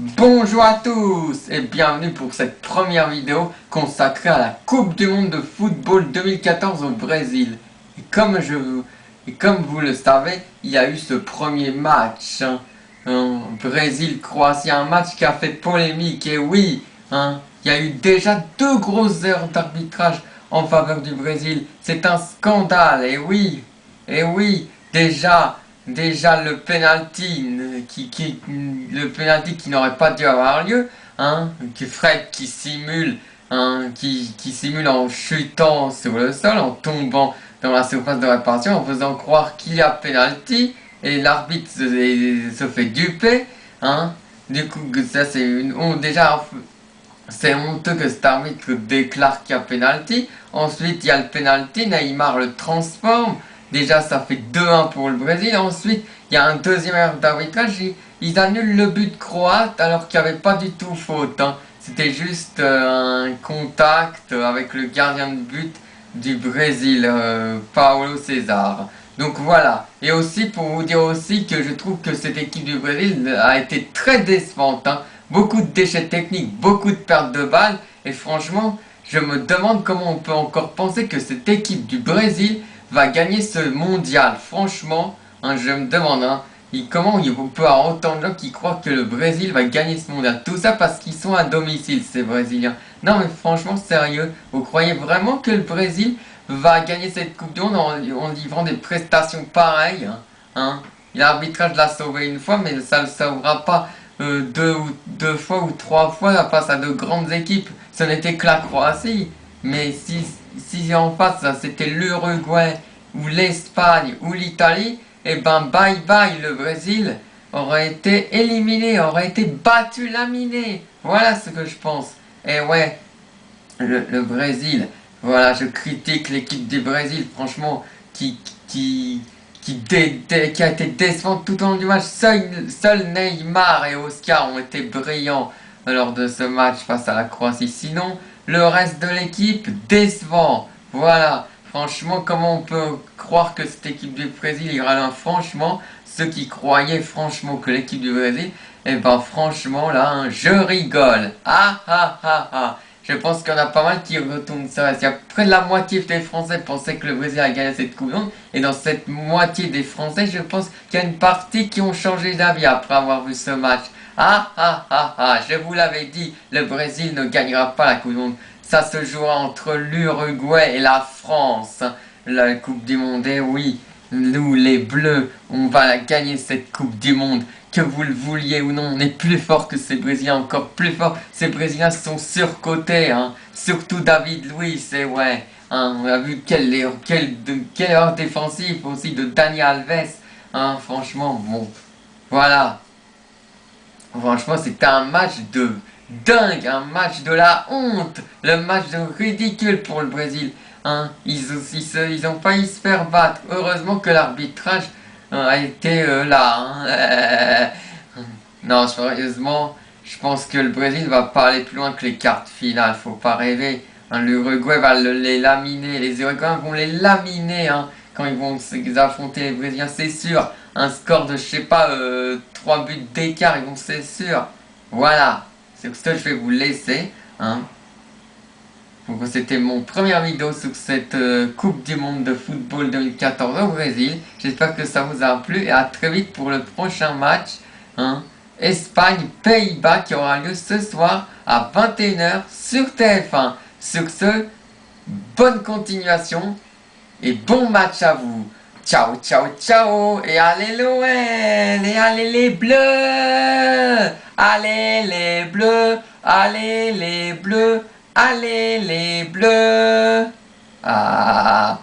Bonjour à tous et bienvenue pour cette première vidéo consacrée à la Coupe du Monde de football 2014 au Brésil. Et comme vous le savez, il y a eu ce premier match, Brésil-Croatie, un match qui a fait polémique. Et oui, il y a eu déjà deux grosses erreurs d'arbitrage en faveur du Brésil. C'est un scandale. Et oui, déjà le penalty qui n'aurait pas dû avoir lieu, que Fred qui simule en chutant sur le sol, en tombant dans la surface de réparation, en faisant croire qu'il y a penalty, et l'arbitre se fait duper, Du coup, ça c'est déjà c'est honteux que cet arbitre déclare qu'il y a penalty. Ensuite, il y a le penalty, Neymar le transforme. Déjà, ça fait 2-1 pour le Brésil. Ensuite, il y a un deuxième erreur d'arbitrage. Ils annulent le but croate alors qu'il n'y avait pas du tout faute. C'était juste un contact avec le gardien de but du Brésil, Paulo César. Donc voilà. Et aussi pour vous dire aussi que je trouve que cette équipe du Brésil a été très décevante. Beaucoup de déchets techniques, beaucoup de pertes de balles. Et franchement, je me demande comment on peut encore penser que cette équipe du Brésil va gagner ce mondial. Franchement, je me demande, comment il peut y avoir autant de gens qui croient que le Brésil va gagner ce mondial. Tout ça parce qu'ils sont à domicile, ces Brésiliens. Non mais franchement, sérieux, vous croyez vraiment que le Brésil va gagner cette Coupe du Monde en livrant des prestations pareilles, L'arbitrage l'a sauvé une fois, mais ça ne le sauvera pas deux fois ou trois fois face à de grandes équipes. Ce n'était que la Croatie. Mais si en face c'était l'Uruguay ou l'Espagne ou l'Italie, et ben bye bye, le Brésil aurait été éliminé, aurait été battu, laminé. Voilà ce que je pense. Et ouais, le Brésil, voilà, je critique l'équipe du Brésil, franchement, qui a été décevante tout au long du match. Seul Neymar et Oscar ont été brillants lors de ce match face à la Croatie. Sinon, le reste de l'équipe, décevant. Voilà, franchement, comment on peut croire que cette équipe du Brésil ira loin? Franchement, ceux qui croyaient franchement que l'équipe du Brésil, eh ben franchement là, je rigole. Ah ah ah ah. Je pense qu'il y en a pas mal qui retournent ça. Il y a près de la moitié des Français pensaient que le Brésil a gagné cette Coupe du Monde. Et dans cette moitié des Français, je pense qu'il y a une partie qui ont changé d'avis après avoir vu ce match. Ah ah ah ah, je vous l'avais dit, le Brésil ne gagnera pas la Coupe du Monde. Ça se jouera entre l'Uruguay et la France. La Coupe du Monde, et oui, nous les Bleus, on va la gagner cette Coupe du Monde. Que vous le vouliez ou non, on est plus fort que ces Brésiliens, encore plus fort. Ces Brésiliens sont surcotés, Surtout David Luiz, et ouais. On a vu quelle erreur défensive aussi de Dani Alves. Franchement, bon. Voilà. Franchement, c'était un match de dingue, un match de la honte. Le match de ridicule pour le Brésil. Ils ont failli se faire battre. Heureusement que l'arbitrage a été là. Non, sérieusement, je pense que le Brésil va pas aller plus loin que les quarts finales. Faut pas rêver. L'Uruguay va les laminer. Les Uruguayens vont les laminer quand ils vont affronter les Brésiliens, c'est sûr. Un score de, je sais pas, 3 buts d'écart, c'est sûr. Voilà. C'est ce que je vais vous laisser. Donc c'était mon première vidéo sur cette Coupe du Monde de football 2014 au Brésil. J'espère que ça vous a plu et à très vite pour le prochain match. Espagne-Pays-Bas qui aura lieu ce soir à 21h sur TF1. Sur ce, bonne continuation et bon match à vous. Ciao, ciao, ciao. Et allez l'OL. Et allez les Bleus. Allez les Bleus. Allez les Bleus. Allez les Bleus. Ah.